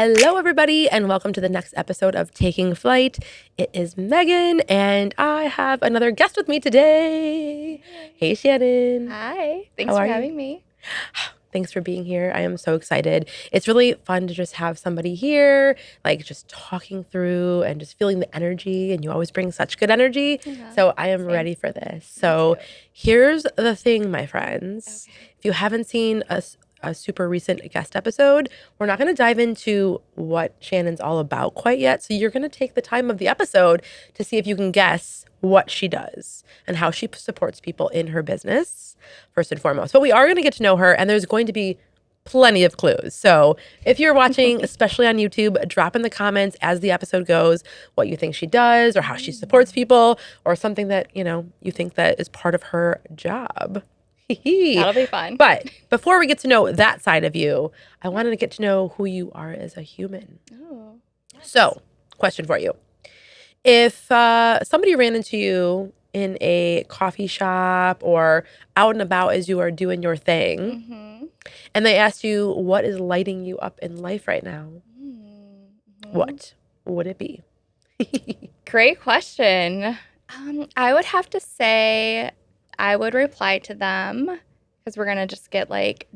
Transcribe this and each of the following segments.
Hello, everybody, and welcome to the next episode of Taking Flight. It is Megan, and I have another guest with me today. Hey, Shannon. Hi. Thanks How for are you? having me. Thanks for being here. I am so excited. It's really fun to just have somebody here, like just talking through and just feeling the energy. And you always bring such good energy. Yeah, So I am same. ready for this. So here's the thing, my friends. Okay. If you haven't seen a super recent guest episode, we're not going to dive into what Shannon's all about quite yet. So you're going to take the time of the episode to see if you can guess what she does and how she supports people in her business, first and foremost. But we are going to get to know her, and there's going to be plenty of clues. So if you're watching, especially on YouTube, drop in the comments as the episode goes what you think she does or how she supports people or something that, you think that is part of her job. That'll be fun. But before we get to know that side of you, I wanted to get to know who you are as a human. Oh, yes. So, question for you. If somebody ran into you in a coffee shop or out and about as you are doing your thing, Mm-hmm. and they asked you what is lighting you up in life right now, Mm-hmm. what would it be? Great question. I would have to say I would reply to them because we're going to just get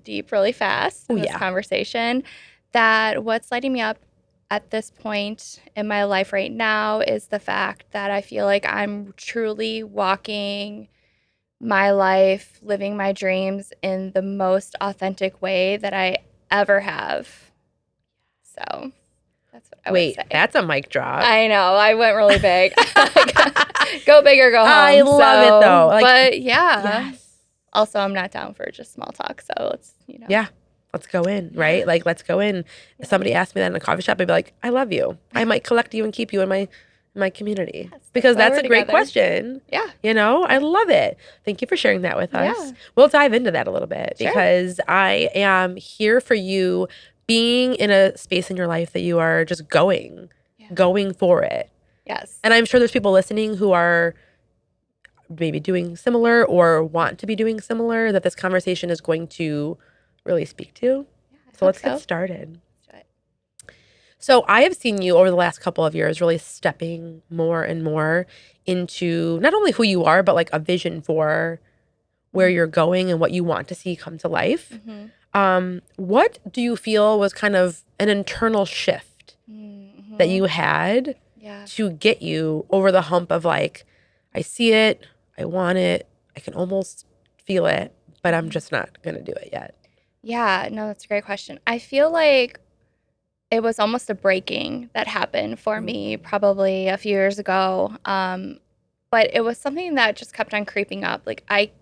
deep really fast in this conversation, that what's lighting me up at this point in my life right now is the fact that I feel like I'm truly walking my life, living my dreams in the most authentic way that I ever have. So that's what I would say. That's a mic drop. I know. I went really big. Go big or go home. I love it though. But yeah. Yes. Also, I'm not down for just small talk. So let's, Yeah. Let's go in, right? Like, let's go in. If somebody asked me that in a coffee shop, I'd be like, I love you. I might collect you and keep you in my community. Yes, because that's a great together. question. Yeah. I love it. Thank you for sharing that with us. Yeah. We'll dive into that a little bit because I am here for you being in a space in your life that you are just going for it. Yes. And I'm sure there's people listening who are maybe doing similar or want to be doing similar that this conversation is going to really speak to. So let's get started. So I have seen you over the last couple of years really stepping more and more into not only who you are, but like a vision for where you're going and what you want to see come to life. Mm-hmm. What do you feel was kind of an internal shift that you had to get you over the hump of like, I see it, I want it, I can almost feel it, but I'm just not going to do it yet? Yeah, no, that's a great question. I feel like it was almost a breaking that happened for me probably a few years ago. But it was something that just kept on creeping up. Like I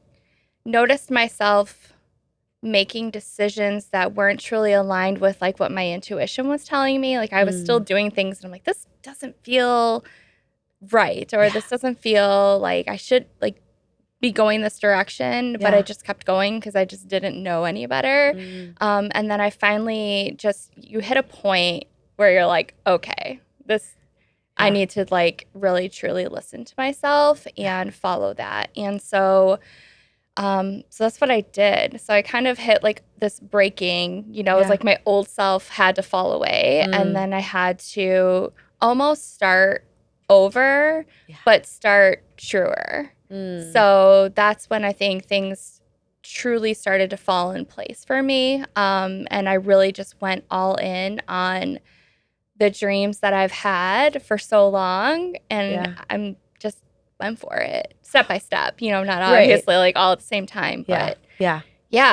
noticed myself making decisions that weren't truly aligned with like what my intuition was telling me. Like I was still doing things and I'm like, this doesn't feel right, or this doesn't feel like I should like be going this direction, but I just kept going because I just didn't know any better. And then I finally you hit a point where you're like, okay, I need to like really truly listen to myself and follow that. And so that's what I did. So I kind of hit like this breaking, it was like my old self had to fall away and then I had to almost start over, but start truer. So that's when I think things truly started to fall in place for me. And I really just went all in on the dreams that I've had for so long. And I'm for it step by step, not obviously like all at the same time. But yeah,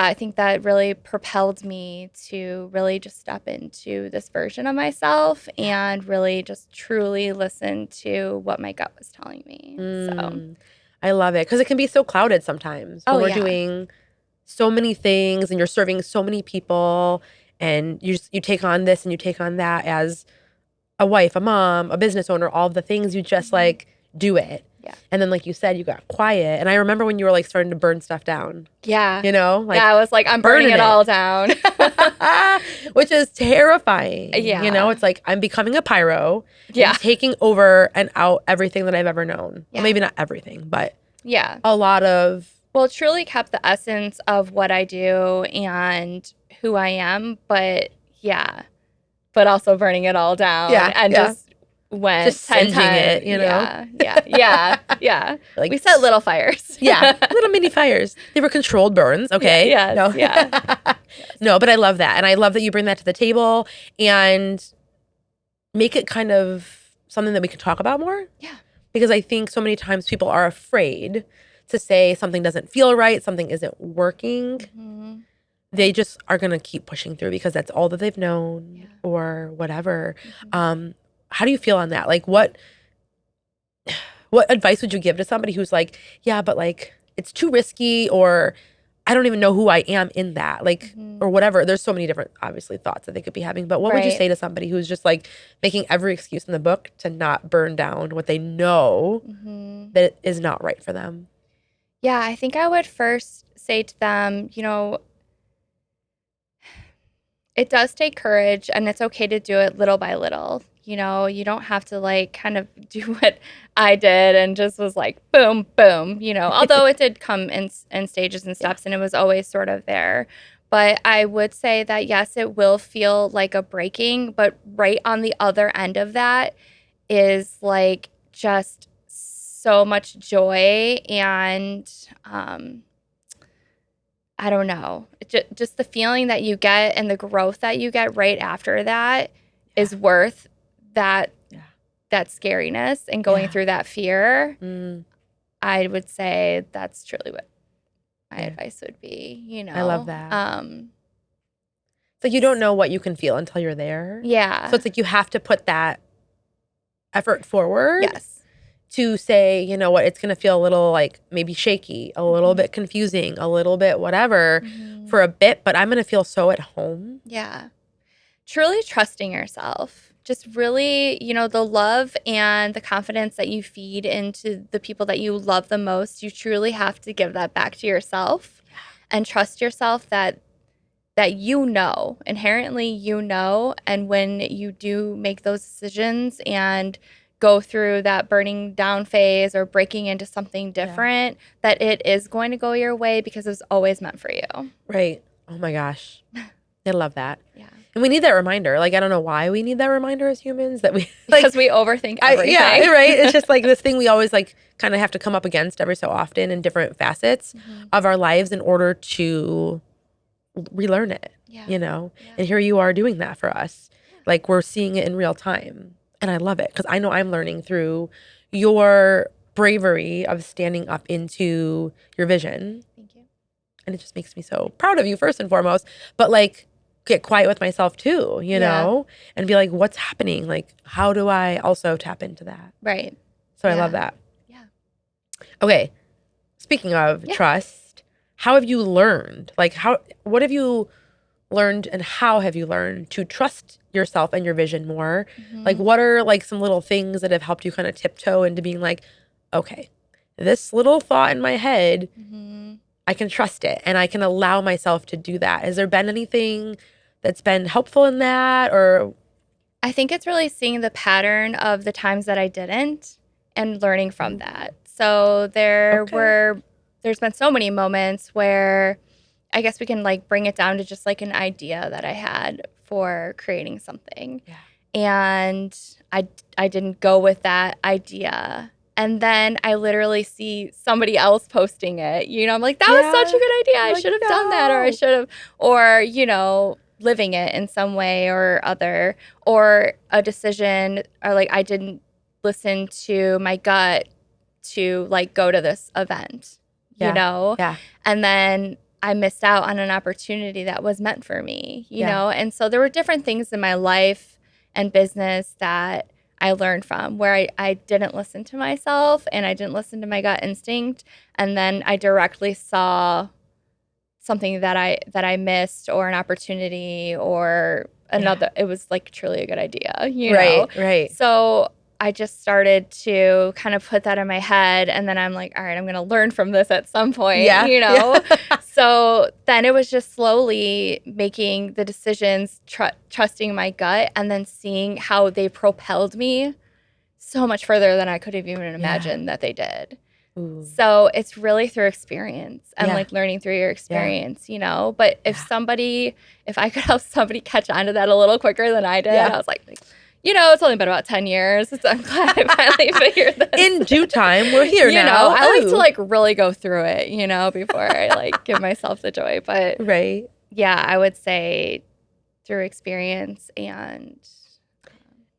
I think that really propelled me to really just step into this version of myself and really just truly listen to what my gut was telling me. So I love it because it can be so clouded sometimes when we're doing so many things and you're serving so many people and you take on this and you take on that as a wife, a mom, a business owner, all of the things, you just like do it. Yeah. And then like you said, you got quiet. And I remember when you were like starting to burn stuff down. Yeah. Like I was like, I'm burning it all down. Which is terrifying. Yeah. It's like I'm becoming a pyro. Yeah. And taking over and out everything that I've ever known. Yeah. Well, maybe not everything, but a lot of. Well, it truly kept the essence of what I do and who I am. But but also burning it all down and just went just 10 singeing times. it, you know? Yeah. Like, We set little fires. little mini fires. They were controlled burns, okay? No. No, but I love that. And I love that you bring that to the table and make it kind of something that we can talk about more. Yeah. Because I think so many times people are afraid to say something doesn't feel right, something isn't working. Mm-hmm. They just are going to keep pushing through because that's all that they've known or whatever. Mm-hmm. How do you feel on that? Like what advice would you give to somebody who's like, yeah, but like it's too risky, or I don't even know who I am in that, like, or whatever. There's so many different, obviously, thoughts that they could be having. But what would you say to somebody who's just like making every excuse in the book to not burn down what they know that is not right for them? Yeah, I think I would first say to them, it does take courage, and it's okay to do it little by little. You don't have to like kind of do what I did and just was like, boom, boom, although it did come in stages and steps and it was always sort of there. But I would say that, yes, it will feel like a breaking, but right on the other end of that is like just so much joy and, I don't know, just the feeling that you get and the growth that you get right after that is worth that scariness and going through that fear. I would say that's truly what my advice would be. I love that. It's like you don't know what you can feel until you're there. Yeah. So it's like you have to put that effort forward. Yes. To say, you know what, it's going to feel a little like maybe shaky, a little bit confusing, a little bit whatever for a bit, but I'm going to feel so at home. Yeah. Truly trusting yourself. Just really, the love and the confidence that you feed into the people that you love the most, you truly have to give that back to yourself and trust yourself that inherently, and when you do make those decisions and go through that burning down phase or breaking into something different, that it is going to go your way because it was always meant for you. Right. Oh my gosh. I love that. Yeah. And we need that reminder. Like, I don't know why we need that reminder as humans that we like, because we overthink everything. Right. It's just like this thing we always like kind of have to come up against every so often in different facets of our lives in order to relearn it, and here you are doing that for us. Like we're seeing it in real time. And I love it because I know I'm learning through your bravery of standing up into your vision. Thank you. And it just makes me so proud of you first and foremost, but like get quiet with myself too, and be like, what's happening? Like, how do I also tap into that? Right. So I love that. Yeah. Okay. Speaking of trust, how have you learned? Like what have you learned and how have you learned to trust yourself and your vision more? Like what are like some little things that have helped you kind of tiptoe into being like, okay, this little thought in my head, I can trust it and I can allow myself to do that. Has there been anything that's been helpful in that? Or I think it's really seeing the pattern of the times that I didn't and learning from that. So there's been so many moments where I guess we can like bring it down to just like an idea that I had for creating something. Yeah. And I didn't go with that idea. And then I literally see somebody else posting it. I'm like, that was such a good idea. I should have done that, or I should have, or, living it in some way or other, or a decision, or like I didn't listen to my gut to like go to this event, Yeah. And then I missed out on an opportunity that was meant for me, you know? And so there were different things in my life and business that I learned from where I didn't listen to myself and I didn't listen to my gut instinct. And then I directly saw something that I missed or an opportunity or another. It was like truly a good idea, you know? Right. So I just started to kind of put that in my head, and then I'm like, all right, I'm going to learn from this at some point, So then it was just slowly making the decisions, trusting my gut, and then seeing how they propelled me so much further than I could have even imagined that they did. Ooh. So it's really through experience and Yeah. like learning through your Yeah. experience, you know. But Yeah. if I could help somebody catch on to that a little quicker than I did, Yeah. I was like, you know, it's only been about 10 years. So I'm glad I finally figured this. In due time, we're here You now. know, I like to Ooh. like really go through it, you know, before I like give myself the joy. But Right. yeah, I would say through experience and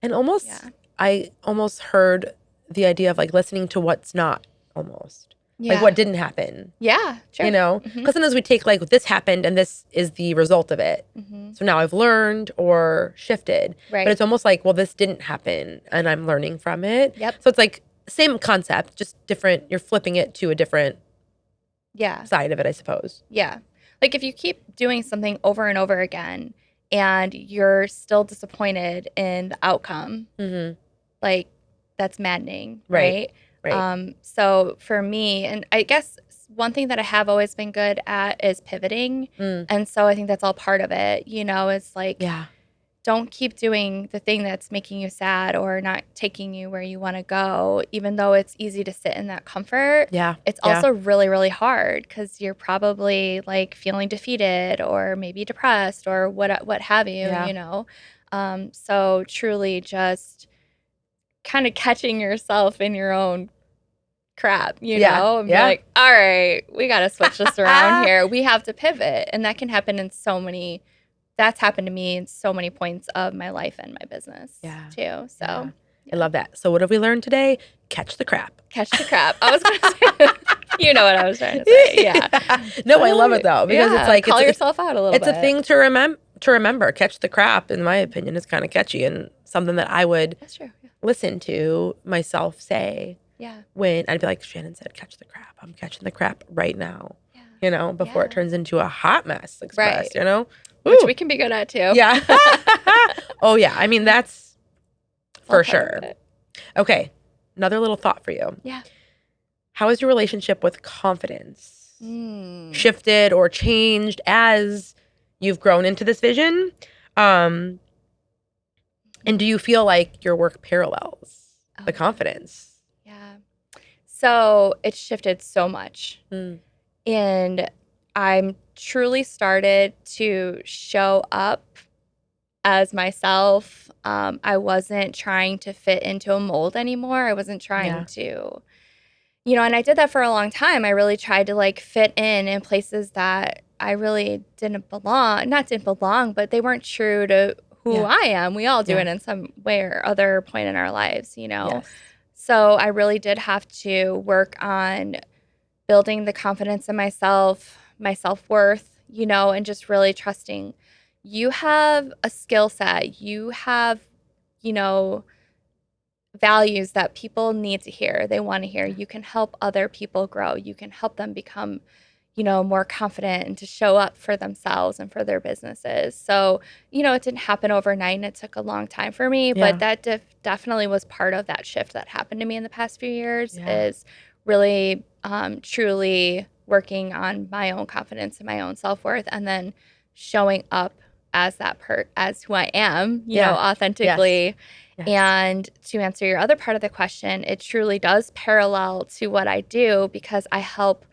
And almost, yeah. I almost heard the idea of like listening to what's not almost. Like Yeah. what didn't happen, Yeah, sure. you know? Mhm. Because sometimes we take like this happened and this is the result of it. Mhm. So now I've learned or shifted. Right. But it's almost like, well, this didn't happen and I'm learning from it. Yep. So it's like same concept, just different. You're flipping it to a different Yeah. side of it, I suppose. Yeah. Like if you keep doing something over and over again and you're still disappointed in the outcome, Mm-hmm. like that's maddening, Right. right? Right. So for me, and I guess one thing that I have always been good at is pivoting. Mm. And so I think that's all part of it, you know, it's like Yeah. don't keep doing the thing that's making you sad or not taking you where you want to go, even though it's easy to sit in that comfort. Yeah. It's Yeah. also really, really hard because you're probably like feeling defeated or maybe depressed or what have you, Yeah. you know? So truly just kind of catching yourself in your own crap, you Yeah. know, and be Yeah. like, all right, we got to switch this around here. We have to pivot. And that can happen in that's happened to me in so many points of my life and my business too. So Yeah. I love that. So what have we learned today? Catch the crap. catch the crap. I was going to say, you know what I was trying to say. Yeah. No, I love it though, because it's like, call yourself out a little it's bit. a thing to remember. Catch the crap, in my opinion, is kind of catchy and something that I would That's true. Yeah. listen to myself say Yeah. when I'd be like, Shannon said, catch the crap. I'm catching the crap right now, Yeah. you know, before it Yeah. turns into a hot mess express, Right. you know? Which Woo. we can be good at too. Yeah. Oh, yeah. I mean, that's All for part of sure. it. Okay. Another little thought for you. Yeah. How has your relationship with confidence shifted or changed as you've grown into this vision? And do you feel like your work parallels the confidence? Yeah. So it's shifted so much. Mm. And I'm truly started to show up as myself. I wasn't trying to fit into a mold anymore. I wasn't trying to, you know, and I did that for a long time. I really tried to like fit in places that I really didn't belong. Not didn't belong, but they weren't true to who I am. We all do it in some way or other point in our lives, you know? Yes. So I really did have to work on building the confidence in myself, my self-worth, you know, and just really trusting you have a skill set, you have, you know, values that people need to hear. They want to hear. You can help other people grow. You can help them become, you know, more confident and to show up for themselves and for their businesses. So, you know, it didn't happen overnight and it took a long time for me, but that definitely was part of that shift that happened to me in the past few years is really truly working on my own confidence and my own self-worth and then showing up as as who I am, you know, authentically. Yes. And to answer your other part of the question, it truly does parallel to what I do because I help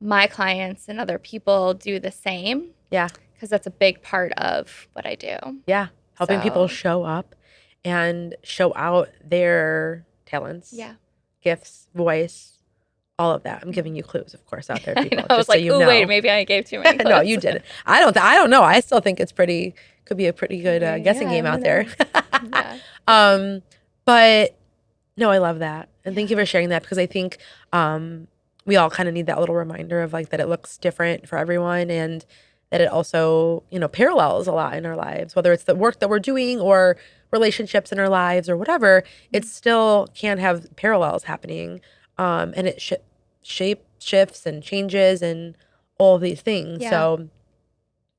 my clients and other people do the same. Yeah. Because that's a big part of what I do. Yeah. Helping people show up and show out their talents, gifts, voice, all of that. I'm giving you clues, of course, out there, people. I was just so like, you oh, know. wait, maybe I gave too many clues. No, you didn't. I don't know. I still think could be a pretty good guessing game out there. But no, I love that. And thank you for sharing that because I think we all kind of need that little reminder of like that it looks different for everyone and that it also, you know, parallels a lot in our lives, whether it's the work that we're doing or relationships in our lives or whatever, it still can have parallels happening. And it shifts and changes and all these things. Yeah. So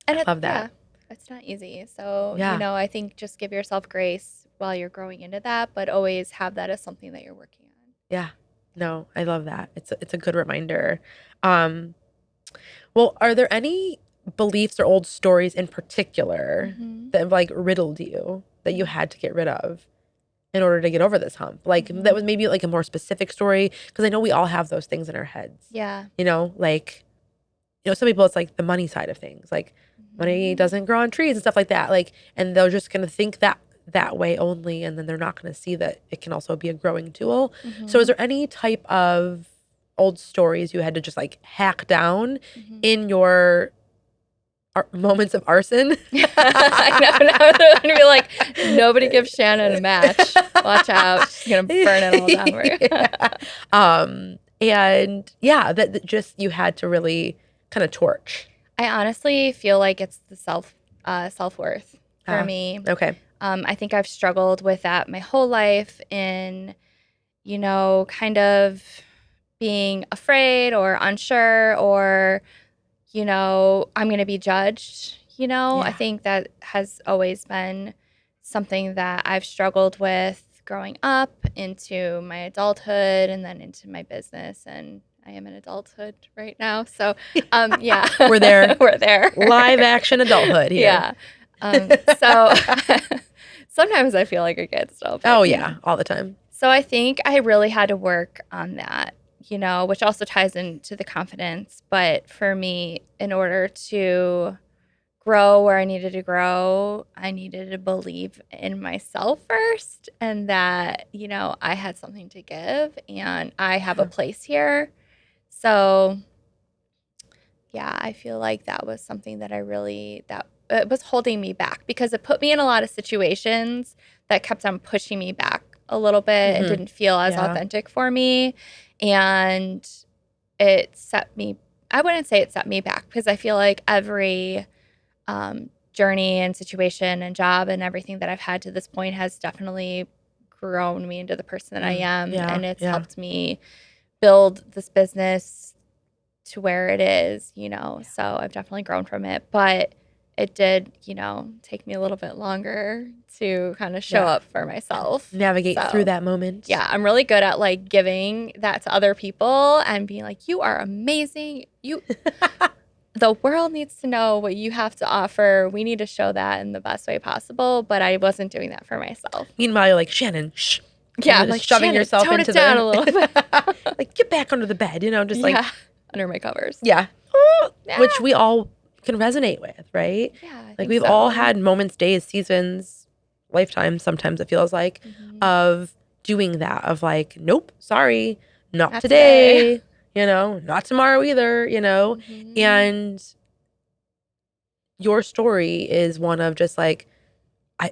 and I love that. Yeah, it's not easy. So, you know, I think just give yourself grace while you're growing into that, but always have that as something that you're working on. Yeah. No, I love that. It's a good reminder. Well, are there any beliefs or old stories in particular that have like riddled you that you had to get rid of? in order to get over this hump? Like that was Mhm. maybe like a more specific story, because I know we all have those things in our heads. Yeah. You know, like, some people it's like the money side of things, like money Mhm. doesn't grow on trees and stuff like that. Like, and they're just gonna think that way only, and then they're not gonna see that it can also be a growing tool. So, is Mhm. there any type of old stories you had to just like hack down Mhm. in your moments of arson? I know. Now they're gonna be like, nobody gives Shannon a match. Watch out. She's gonna burn it all down for you. Yeah. And yeah, that just you had to really kind of torch. I honestly feel like it's the self worth for Ah, me. okay. I think I've struggled with that my whole life in, kind of being afraid or unsure or, I'm going to be judged. I Yeah. think that has always been something that I've struggled with growing up into my adulthood and then into my business. And I am in adulthood right now. So, yeah, We're there. we're there. Live action adulthood here. Yeah. So sometimes I feel like a kid still, Oh but yeah, all the time. So I think I really had to work on that, which also ties into the confidence. But for me, in order to grow where I needed to grow, I needed to believe in myself first and that, I had something to give and I have a place here. So yeah, I feel like that was something that that it was holding me back because it put me in a lot of situations that kept on pushing me back a little bit and Mm-hmm. didn't feel as Yeah. authentic for me. And it set me, I wouldn't say it set me back because I feel like every journey and situation and job and everything that I've had to this point has definitely grown me into the person that I am. Yeah. And it's Yeah. helped me build this business to where it is, So I've definitely grown from it, but it did, take me a little bit longer to kind of show Yeah. up for myself. Navigate through So, that moment. yeah, I'm really good at like giving that to other people and being like, you are amazing. The world needs to know what you have to offer. We need to show that in the best way possible. But I wasn't doing that for myself. Meanwhile, you're like, Shannon, shh. Yeah, And I'm just like, shoving Shannon, yourself tone into it down a the little bit. like, get back under the bed, just like, Yeah, under my covers. yeah. Yeah. Which we all can resonate with, right? Yeah, I Like think we've all so. had moments, days, seasons, lifetimes, sometimes it feels like, Mhm. of doing that, of like, nope, sorry, not Not today. today, not tomorrow either, Mhm. and your story is one of just like, I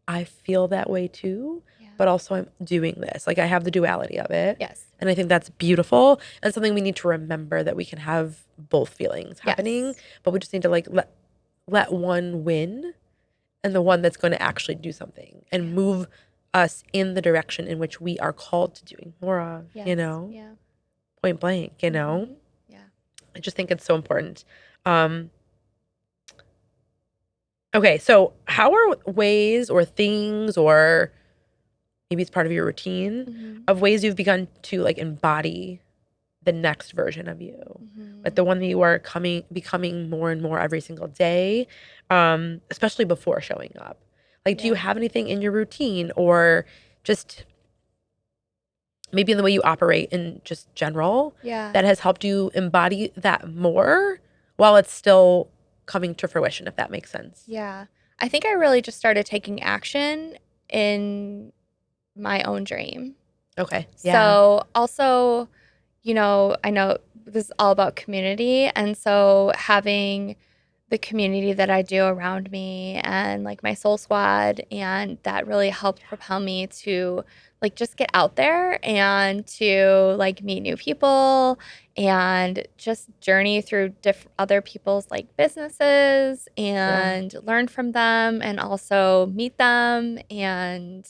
I feel that way too, Yeah. but also I'm doing this. Like I have the duality of it. Yes. And I think that's beautiful and something we need to remember, that we can have both feelings happening, Yes. but we just need to like let one win, and the one that's going to actually do something Yeah. and move us in the direction in which we are called to doing more of, Yes. Yeah. point blank, Mhm. Yeah. I just think it's so important. Um, okay, so how are ways or things, or maybe it's part of your routine, Mhm. of ways you've begun to like embody the next version of you, like Mhm. the one that you are becoming more and more every single day, especially before showing up? Like, do you Yeah. have anything in your routine, or just maybe in the way you operate in just general, Yeah. that has helped you embody that more while it's still coming to fruition, if that makes sense? Yeah. I think I really just started taking action in my own dream. Okay. Yeah. So, also, I know this is all about community. And so, having the community that I do around me and like my soul squad, and that really helped propel me to like just get out there and to like meet new people and just journey through other people's like businesses Yeah. and learn from them and also meet them and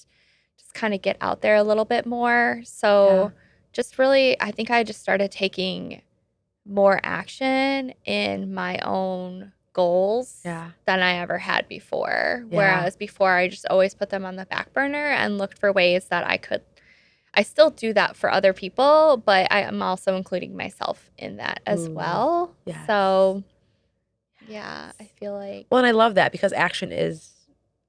just kind of get out there a little bit more. Yeah. So just really, I think I just started taking more action in my own goals Yeah. than I ever had before. Yeah. Whereas before, I just always put them on the back burner and looked for ways that I still do that for other people, but I am also including myself in that as Ooh. well. Yes. So, yeah, I feel like, Well, and I love that, because action is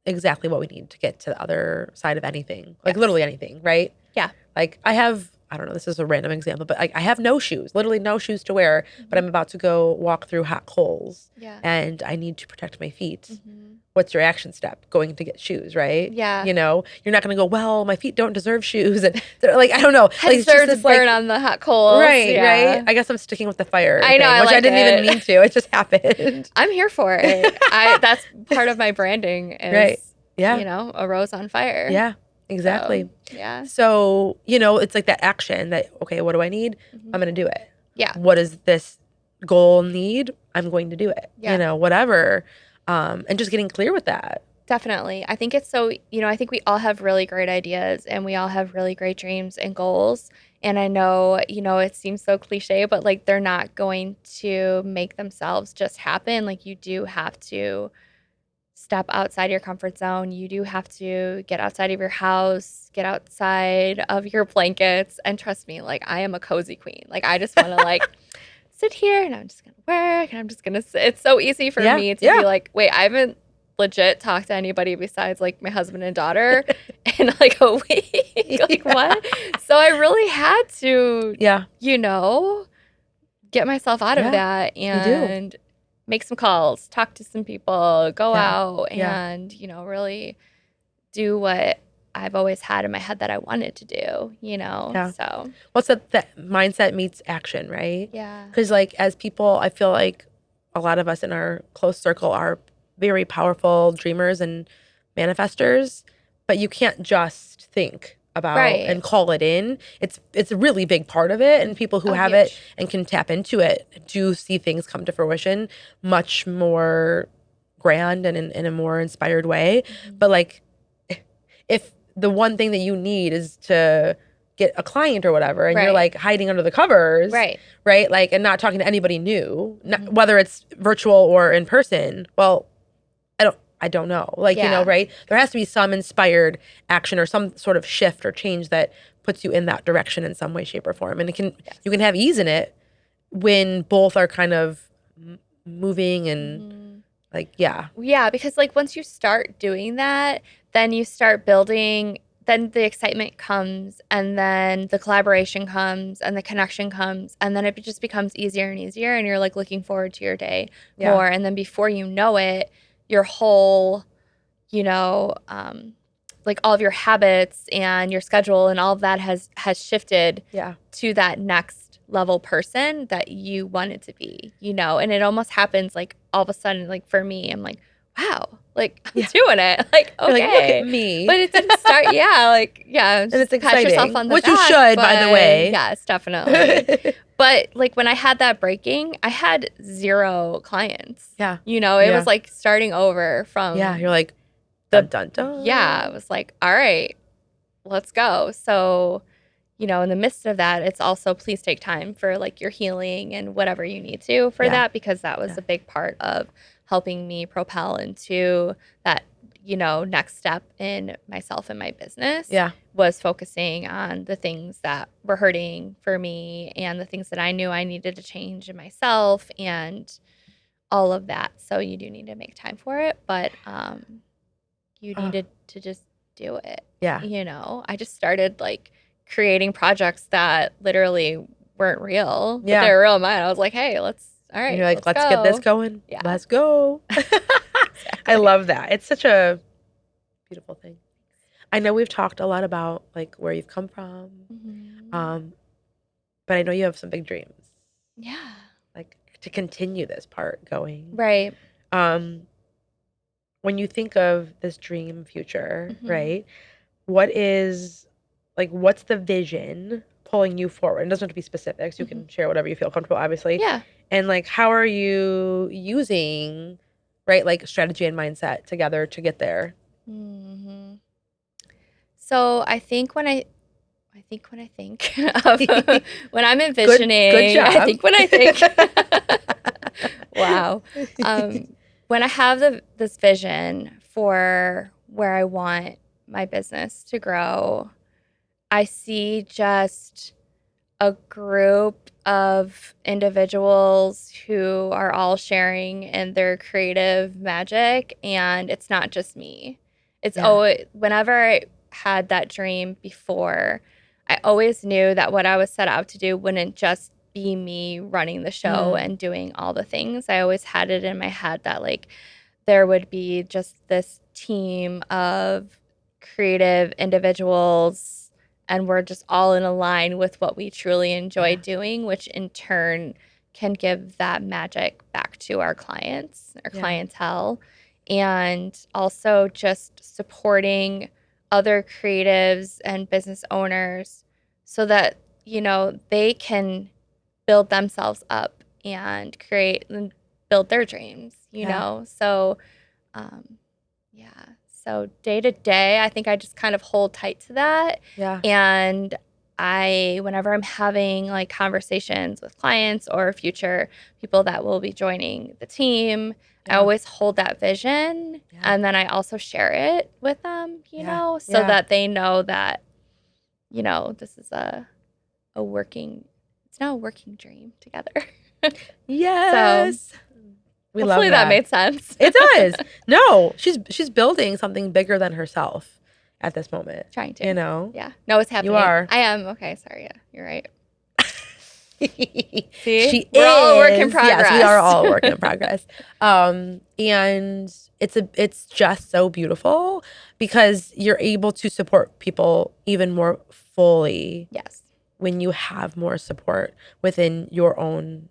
exactly what we need to get to the other side of anything, like Yes. literally anything, right? Yeah. Like I don't know, this is a random example, but like I have no shoes, literally no shoes to wear, but I'm about to go walk through hot coals Yeah. and I need to protect my feet. Mm-hmm. What's your action step? Going to get shoes, right? Yeah. You know, you're not going to go, well, my feet don't deserve shoes. And they're like, I don't know. Head Like, it's just started to this burn like, on the hot coals. right, right. Yeah. I guess I'm sticking with the fire I know, thing, I which I like didn't even it. mean to. It just happened. I'm here for it. That's part of my branding Right. is, Yeah. you know, a rose on fire. Yeah, exactly. So, yeah. So, you know, it's like that action that, okay, what do I need? Mhm. I'm going to do it. Yeah. What does this goal need? I'm going to do it. Yeah. You know, whatever. And just getting clear with that. Definitely. I think it's so, you know, I think we all have really great ideas and we all have really great dreams and goals. And I know, you know, it seems so cliche, but like they're not going to make themselves just happen. Like you do have to step outside your comfort zone. You do have to get outside of your house, get outside of your blankets. And trust me, like I am a cozy queen. Like I just want to like sit here and I'm just going to work and I'm just going to sit. It's so easy for Yeah, me to yeah. be like, wait, I haven't legit talked to anybody besides like my husband and daughter in like a week. Like what? So I really had to, Yeah. you know, get myself out of Yeah, that you do. and make some calls, talk to some people, go Yeah, out yeah. and, you know, really do what I've always had in my head that I wanted to do, you know? Yeah. So, What's that mindset meets action, right? yeah. Because, like, as people, I feel like a lot of us in our close circle are very powerful dreamers and manifestors, but you can't just think about Right. and call it in. It's a really big part of it, and people who Oh, have it huge. and can tap into it do see things come to fruition much more grand and in a more inspired way. Mhm. But like, if the one thing that you need is to get a client or whatever, and you're Right. like hiding under the covers, Right. right? Like, and not talking to anybody new, Mhm. whether it's virtual or in person. Well, I don't know. Like, you know, Yeah. right? There has to be some inspired action or some sort of shift or change that puts you in that direction in some way, shape, or form. And Yes. you can have ease in it when both are kind of moving and Mhm. like, yeah. Yeah, because like once you start doing that, then you start building, then the excitement comes and then the collaboration comes and the connection comes and then it just becomes easier and easier and you're like looking forward to your day Yeah. more and then before you know it, your whole, you know, like all of your habits and your schedule and all of that has shifted Yeah. to that next level person that you wanted to be, you know, and it almost happens like all of a sudden, like for me, I'm like, wow, like I'm Yeah. doing it. Like, You're like, look okay. at me. But it didn't start, yeah, like, yeah, And it's just pat yourself exciting, on the which you back. should, by the but way. Yes, definitely. But like when I had that breaking, I had 0 clients. Yeah. You know, it Yeah. was like starting over from Yeah. You're like, the dun, dun, dun. yeah, I was like, all right, let's go. So, you know, in the midst of that, it's also please take time for like your healing and whatever you need to for Yeah. that, because that was Yeah. a big part of helping me propel into that, you know, next step in myself and my business. Yeah. Was focusing on the things that were hurting for me and the things that I knew I needed to change in myself and all of that. So you do need to make time for it, but you needed to just do it. Yeah. You know, I just started like creating projects that literally weren't real, but Yeah. they were real in mine. I was like, hey, all right, And you're like, let's go. get this going. Yeah. Let's go. I love that. It's such a beautiful thing. I know we've talked a lot about like where you've come from, but I know you have some big dreams, Yeah. like to continue this part going. Right. When you think of this dream future, Mhm. right? What's the vision pulling you forward? It doesn't have to be specifics. You can share whatever you feel comfortable, obviously. Yeah. And like, how are you using, right, like strategy and mindset together to get there? Mm-hmm. So I think when I think of when I'm envisioning, good job. I think when I think, wow, when I have this vision for where I want my business to grow, I see just a group of individuals who are all sharing in their creative magic, and it's not just me. It's Yeah. always, whenever I had that dream before, I always knew that what I was set out to do wouldn't just be me running the show and doing all the things. I always had it in my head that like there would be just this team of creative individuals and we're just all in a line with what we truly enjoy Yeah. doing, which in turn can give that magic back to our clients, our Yeah. clientele, and also just supporting other creatives and business owners so that, you know, they can build themselves up and create and build their dreams, you Yeah. know? So, um, yeah. So day to day, I think I just kind of hold tight to that. Yeah. And whenever I'm having like conversations with clients or future people that will be joining the team, I Yeah. always hold that vision. Yeah. And then I also share it with them, you Yeah. know, so Yeah. that they know that, you know, this is a working, it's now a working dream together. So Yes. We love hopefully that that. made sense. It does. No, she's building something bigger than herself at this moment. Trying to. You know? Yeah. No, it's You happening. are. I am. Okay. Sorry. Yeah. You're right. See? She We're all a work in is. Yes, we are progress. all a work in progress. And it's just so beautiful because you're able to support people even more fully Yes. when you have more support within your own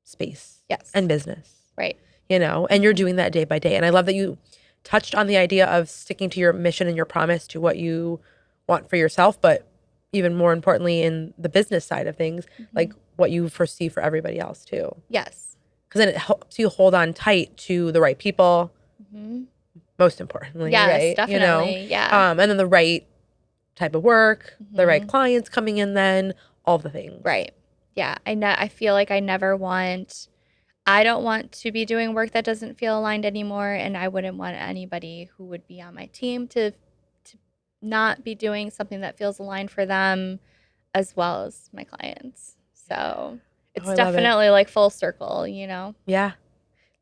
space Yes. and business. Right. You know, and you're doing that day by day. And I love that you touched on the idea of sticking to your mission and your promise to what you want for yourself, but even more importantly in the business side of things, like what you foresee for everybody else too. Yes. Because then it helps you hold on tight to the right people, Mm-hmm. most importantly, Yes, right? You know, definitely. Yeah. and then the right type of work, the right Mm-hmm. clients coming in, then all the things. Right. Yeah. I feel like I don't want to be doing work that doesn't feel aligned anymore. And I wouldn't want anybody who would be on my team to not be doing something that feels aligned for them as well as my clients. So Oh, it's I love it. definitely like full circle, you know? Yeah.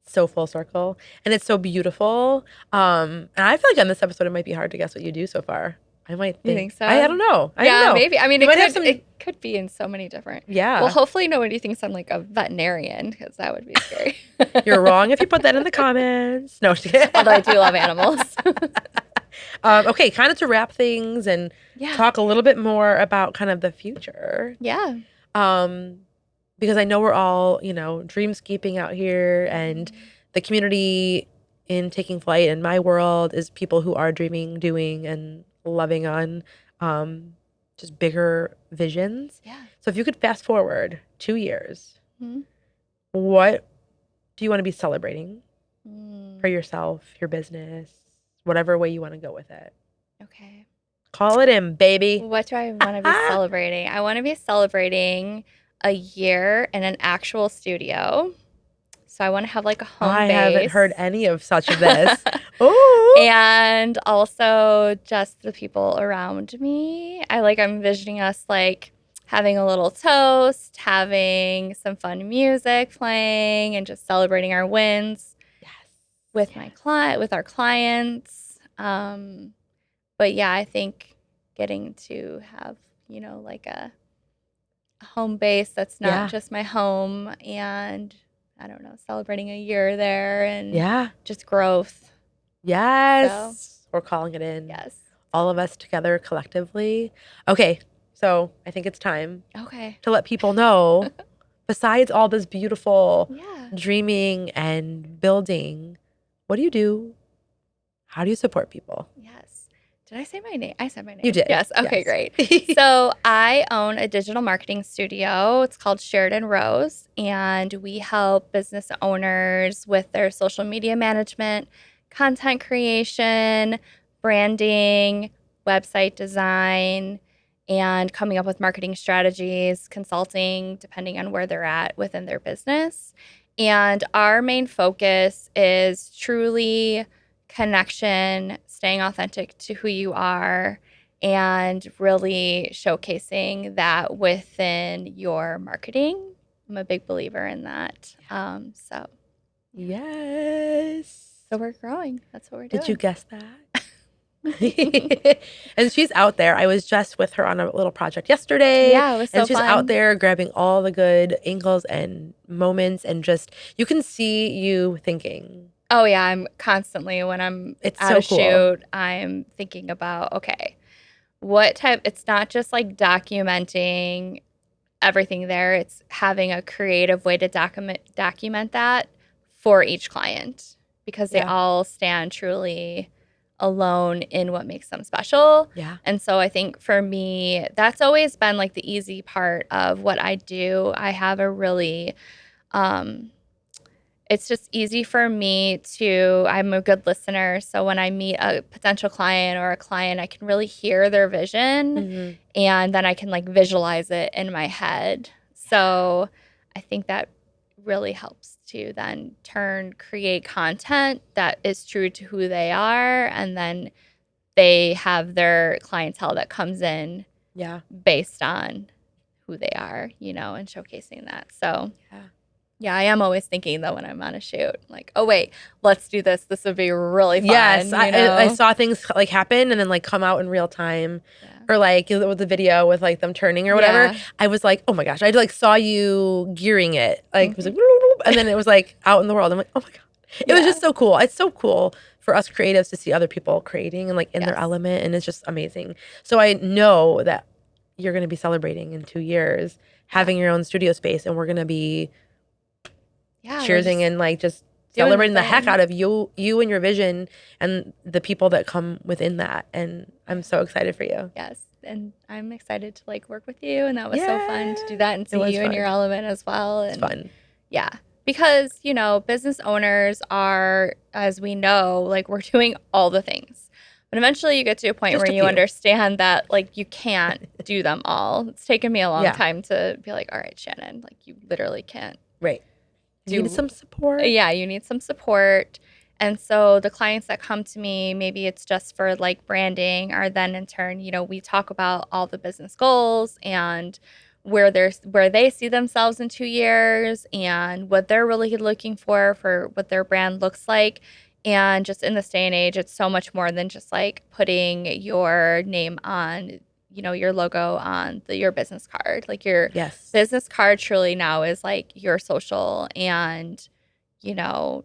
So full circle. And it's so beautiful. And I feel like on this episode it might be hard to guess what you do so far. I might You think think. so? I don't know. I don't Yeah, know. maybe. I mean, You might have some. it could be in so many different. Well, Yeah. hopefully nobody thinks I'm like a veterinarian because that would be scary. You're wrong if you put that in the comments. No, just kidding. Although I do love animals. Okay, kind of to wrap things and Yeah. talk a little bit more about kind of the future. Yeah. Because I know we're all, you know, dreamscaping out here and the community in taking flight in my world is people who are dreaming, doing, and loving on just bigger visions. Yeah. So if you could fast forward 2 years, Mhm. what do you want to be celebrating for Mm, yourself, your business, whatever way you want to go with it? okay. Call it in, baby. What do I want to be celebrating? I want to be celebrating a year in an actual studio. So I want to have like a home I base. haven't heard any of such of this. Ooh. And also just the people around me. I'm envisioning us like having a little toast, having some fun music playing, and just celebrating our wins Yes. with with our clients. But yeah, I think getting to have, you know, like a home base that's not Yeah. just my home, and I don't know, celebrating a year there and Yeah. just growth. Yes. We're calling it in. Yes. All of us together collectively. Okay. So I think it's time Okay. to let people know, besides all this beautiful Yeah. dreaming and building, what do you do? How do you support people? Yes. Did I say my name? I said my name. You did. Yes. Okay, Yes. great. So I own a digital marketing studio. It's called Sheridan Rose, and we help business owners with their social media management, content creation, branding, website design, and coming up with marketing strategies, consulting, depending on where they're at within their business. And our main focus is truly connection, staying authentic to who you are, and really showcasing that within your marketing. I'm a big believer in that. So Yes. we're growing. That's what we're doing. Did you guess that? And she's out there. I was just with her on a little project yesterday, Yeah, it was and so she's out fun. there grabbing all the good angles and moments, and just you can see you thinking. Oh yeah, I'm constantly when I'm It's at so a cool. shoot, I'm thinking about, okay, what type, it's not just like documenting everything there. It's having a creative way to document that for each client because they Yeah. all stand truly alone in what makes them special. Yeah. And so I think for me, that's always been like the easy part of what I do. I have a really um it's just easy for me to, I'm a good listener. So when I meet a potential client or a client, I can really hear their vision Hmm. and then I can like visualize it in my head. So I think that really helps to then create content that is true to who they are. And then they have their clientele that comes in Yeah. based on who they are, and showcasing that. So Yeah. yeah, I am always thinking though when I'm on a shoot, like, oh wait, let's do this. This would be really Yes, fun, I saw things like happen and then like come out in real time, Yeah. or like with the video with like them turning or whatever. Yeah. I was like, oh my gosh, I like saw you gearing it, like it was like, Mhm. and then it was like out in the world. I'm like, oh my god, it was Yeah. just so cool. It's so cool for us creatives to see other people creating and like in their Yes. element, and it's just amazing. So I know that you're gonna be celebrating in 2 years, Yeah. having your own studio space, and we're gonna be Yeah. We're cheersing just and like just doing the celebrating the heck thing. out of you and your vision and the people that come within that. And I'm so excited for you. Yes. And I'm excited to like work with you. And that was so fun to do Yeah. that and It see was you in your fun. element as well. It's And fun. yeah. Because, business owners are, as we know, like we're doing all the things. But eventually you get to a point Just where a you few. understand that like you can't do them all. It's taken me a long Yeah. time to be like, all right, Shannon, like you literally can't Right. Need do some support. yeah, you need some support. And so the clients that come to me, maybe it's just for like branding, or then in turn, we talk about all the business goals and where they see themselves in 2 years and what they're really looking for what their brand looks like. And just in this day and age, it's so much more than just like putting your name on, your logo on your business card. Like your Yes. business card truly now is like your social, and you know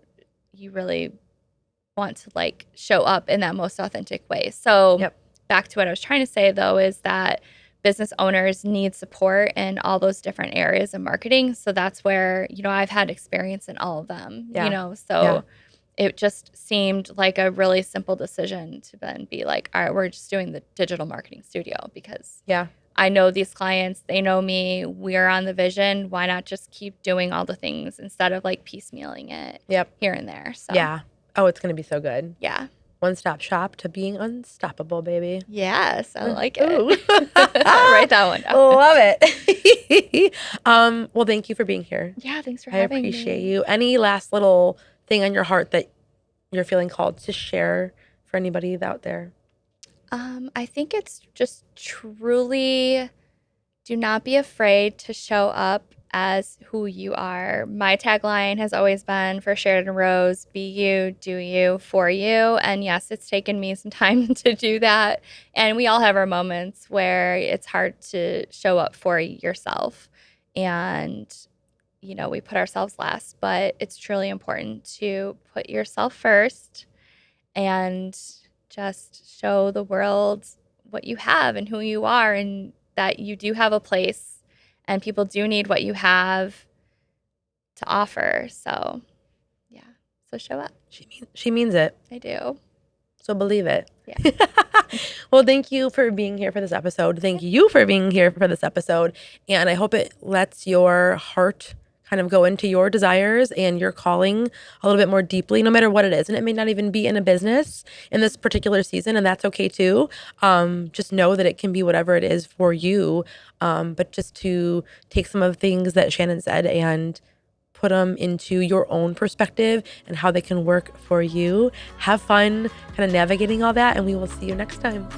you really want to like show up in that most authentic way. So Yep. back to what I was trying to say though is that business owners need support in all those different areas of marketing. So that's where I've had experience in all of them. Yeah. Yeah. So it just seemed like a really simple decision to then be like, all right, we're just doing the digital marketing studio because Yeah. I know these clients, they know me, we're on the vision. Why not just keep doing all the things instead of like piecemealing it Yep. here and there? So, Yeah. Oh, it's gonna be so good. yeah. One-stop shop to being unstoppable, baby. Yes, I like Ooh. it. Write that one down. Love it. Well, thank you for being here. Yeah, thanks for I having appreciate me. you. Any last little thing on your heart that you're feeling called to share for anybody out there? I think it's just truly do not be afraid to show up as who you are. My tagline has always been for Sheridan Rose, be you, do you, for you. And yes, it's taken me some time to do that. And we all have our moments where it's hard to show up for yourself. And, we put ourselves last, but it's truly important to put yourself first and just show the world what you have and who you are, and that you do have a place and people do need what you have to offer. So, yeah. So show up. She means it. I do. So believe it. Yeah. Well, thank you for being here for this episode. Thank you for being here for this episode. And I hope it lets your heart kind of go into your desires and your calling a little bit more deeply, no matter what it is. And it may not even be in a business in this particular season, and that's okay too. Just know that it can be whatever it is for you. But just to take some of the things that Shannon said and put them into your own perspective and how they can work for you. Have fun kind of navigating all that, and we will see you next time.